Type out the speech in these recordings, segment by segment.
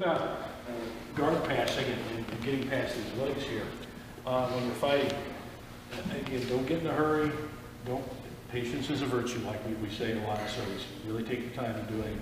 about guard passing and getting past these legs here when you're fighting. Again, don't get in a hurry. Patience is a virtue, like we say a lot, so really take your time in doing it.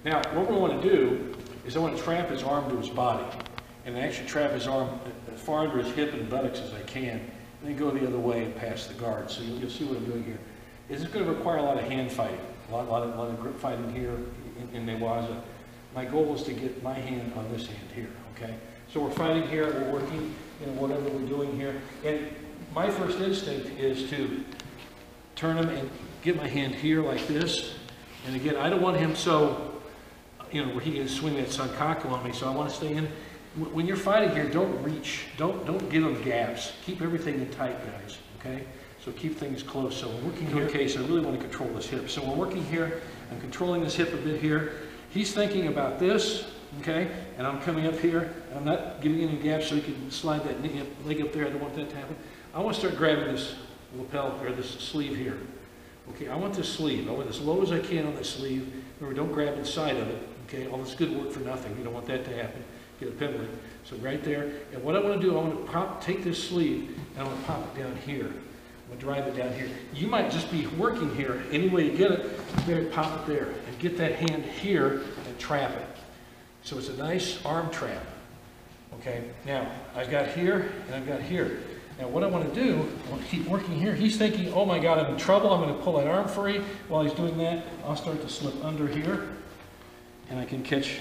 Now, what we want to do is I want to trap his arm to his body, and actually trap his arm as far under his hip and buttocks as I can, and then go the other way and pass the guard. So you'll see what I'm doing here. This is going to require a lot of hand fighting, a lot of grip fighting here in Newaza. My goal is to get my hand on this hand here, okay? So we're fighting here, we're working, whatever we're doing here. And my first instinct is to turn him and get my hand here like this. And again, I don't want him so, where he can swing that sankaku on me, so I want to stay in. When you're fighting here, don't reach, don't give them gaps. Keep everything in tight, guys, okay? So keep things close. So we're working here, okay, so I really want to control this hip. So we're working here, I'm controlling this hip a bit here. He's thinking about this, okay? And I'm coming up here, and I'm not giving any gaps so he can slide that leg up there. I don't want that to happen. I want to start grabbing this lapel, or this sleeve here. Okay, I want this sleeve. I want as low as I can on the sleeve. Remember, don't grab inside of it. Okay, all this good work for nothing. You don't want that to happen. Get a penalty. So right there. And what I want to do, I want to take this sleeve and I want to pop it down here. I'm going to drive it down here. You might just be working here. Any way you get it, there, pop it there. And get that hand here and trap it. So it's a nice arm trap. Okay, now I've got here and I've got here. Now what I want to do, I want to keep working here. He's thinking, oh my God, I'm in trouble. I'm going to pull that arm free. While he's doing that, I'll start to slip under here. And I can catch,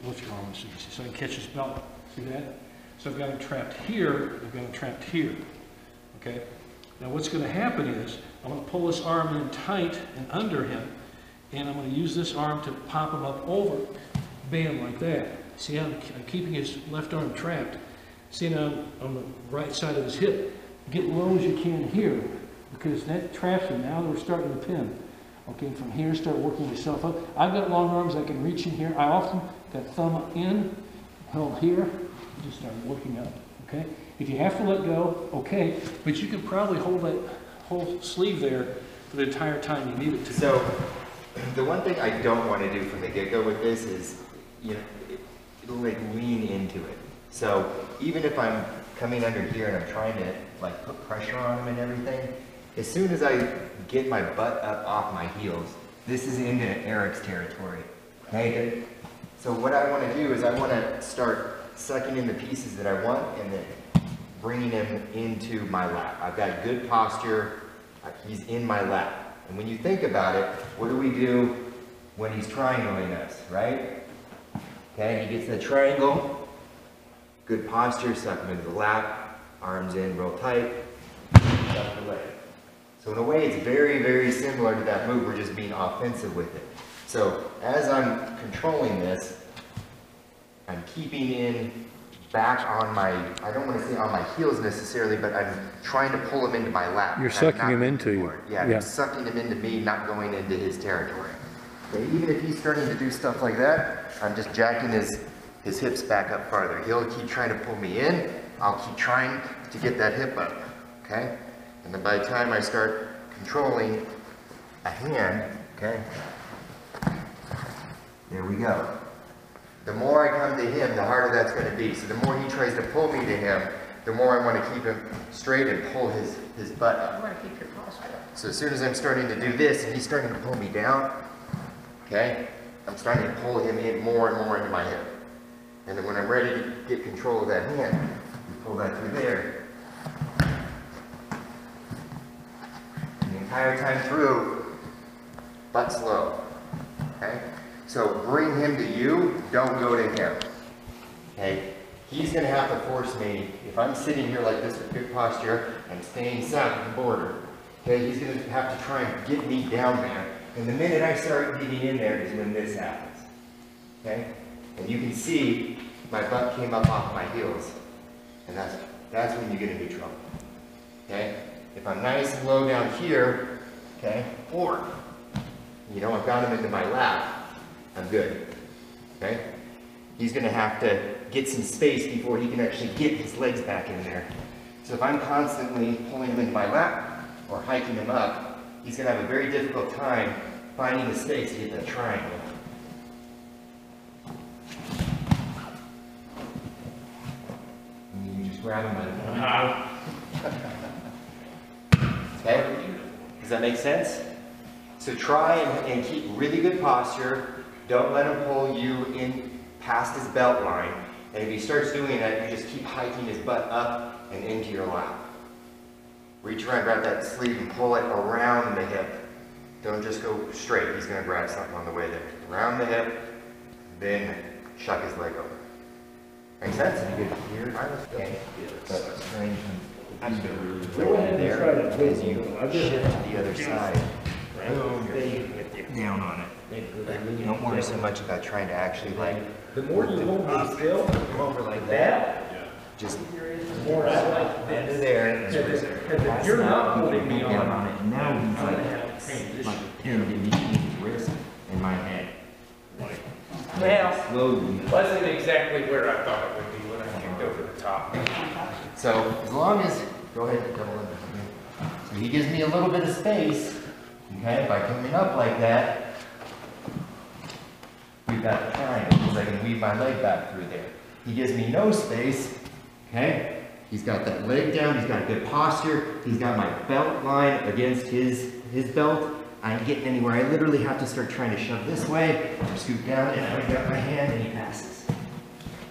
lift your arm so I can catch his belt. See that? So I've got him trapped here, I've got him trapped here. Okay? Now what's going to happen is, I'm going to pull this arm in tight and under him, and I'm going to use this arm to pop him up over, bam, like that. See how I'm keeping his left arm trapped. See now on the right side of his hip. Get low as you can here, because that traps him. Now we're starting to pin. Okay, from here, start working yourself up. I've got long arms, I can reach in here. I often got thumb in, held here, just start working up, okay? If you have to let go, okay, but you can probably hold that whole sleeve there for the entire time you need it to. So, the one thing I don't want to do from the get-go with this is, it'll like lean into it. So, even if I'm coming under here and I'm trying to like put pressure on him and everything, as soon as I get my butt up off my heels, this is into Eric's territory, okay? So what I want to do is I want to start sucking in the pieces that I want and then bringing him into my lap. I've got good posture, he's in my lap. And when you think about it, what do we do when he's triangling us, right? Okay, he gets the triangle, good posture, suck him into the lap, arms in real tight, suck the leg. So in a way, it's very, very similar to that move. We're just being offensive with it. So as I'm controlling this, I'm keeping in back on my, I don't want to say on my heels necessarily, but I'm trying to pull him into my lap. You're sucking him into you. Yeah, I'm sucking him into me, not going into his territory. Okay, even if he's starting to do stuff like that, I'm just jacking his hips back up farther. He'll keep trying to pull me in. I'll keep trying to get that hip up. Okay? And then by the time I start controlling a hand, okay, there we go. The more I come to him, the harder that's going to be. So the more he tries to pull me to him, the more I want to keep him straight and pull his butt up. You want to keep your posture. So as soon as I'm starting to do this and he's starting to pull me down, okay, I'm starting to pull him in more and more into my hip. And then when I'm ready to get control of that hand, you pull that through there. The entire time through, butt slow, okay? So bring him to you, don't go to him, okay? He's gonna have to force me, if I'm sitting here like this with good posture, I'm staying south of the border, okay? He's gonna have to try and get me down there. And the minute I start getting in there is when this happens, okay? And you can see my butt came up off my heels, and that's when you get into trouble, okay? If I'm nice and low down here, okay? Or, I've got him into my lap, I'm good, okay? He's gonna have to get some space before he can actually get his legs back in there. So if I'm constantly pulling him into my lap or hiking him up, he's gonna have a very difficult time finding the space to get that triangle. And you just grab him by the okay? Does that make sense? So try and keep really good posture. Don't let him pull you in past his belt line. And if he starts doing that, you just keep hiking his butt up and into your lap. Reach around, grab that sleeve and pull it around the hip. Don't just go straight. He's going to grab something on the way there. Around the hip, then shuck his leg over. Make sense? You get here? Okay. But strange. Go ahead there as you shift to the other side. Boom, you're getting down on it. Don't worry so much about trying to actually the more you hold me still, come over like that. Just more I like under there. if you're not holding me on it. Now he's like pinned in his wrist and my head. Well, Slowly. wasn't exactly where I thought it would be when I kicked over the top. So as long as, go ahead and double under. So he gives me a little bit of space, okay, by coming up like that, we've got the triangle, because I can weave my leg back through there. He gives me no space, okay, he's got that leg down, he's got a good posture, he's got my belt line against his belt. I ain't getting anywhere. I literally have to start trying to shove this way, or scoot down, and I've got my hand, and he passes.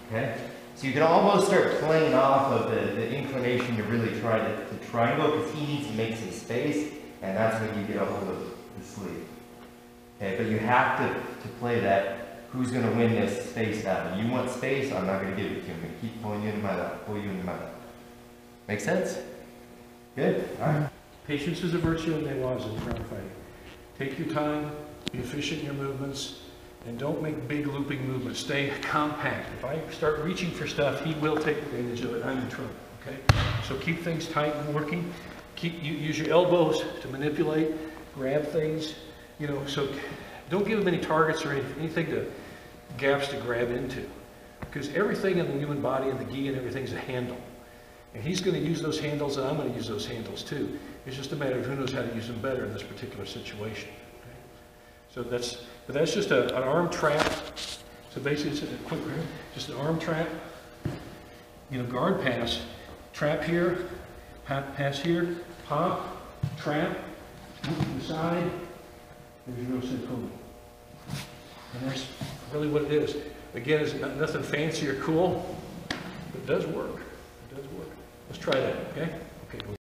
Okay? So you can almost start playing off of the inclination to really try to triangle, because he needs to make some space, and that's when you get a hold of the sleeve. Okay, but you have to play that, who's going to win this space battle. You want space, I'm not going to give it to you. I'm going to keep pulling you into my lap, pull you into my lap. Make sense? Good? All right. Patience is a virtue and they laws in ground fighting. Take your time, be efficient in your movements, and don't make big looping movements. Stay compact. If I start reaching for stuff, he will take advantage of it. I'm in trouble, okay? So keep things tight and working. Use your elbows to manipulate, grab things, so don't give him any targets or anything gaps to grab into. Because everything in the human body and the gi and everything's a handle. And he's going to use those handles, and I'm going to use those handles too. It's just a matter of who knows how to use them better in this particular situation. Okay? So that's just an arm trap. So basically, it's a quick, just an arm trap. Guard pass, trap here, pass here, pop, trap, move to the side. There's your senpumi. And that's really what it is. Again, it's nothing fancy or cool, but it does work. It does work. Let's try that, okay? Okay.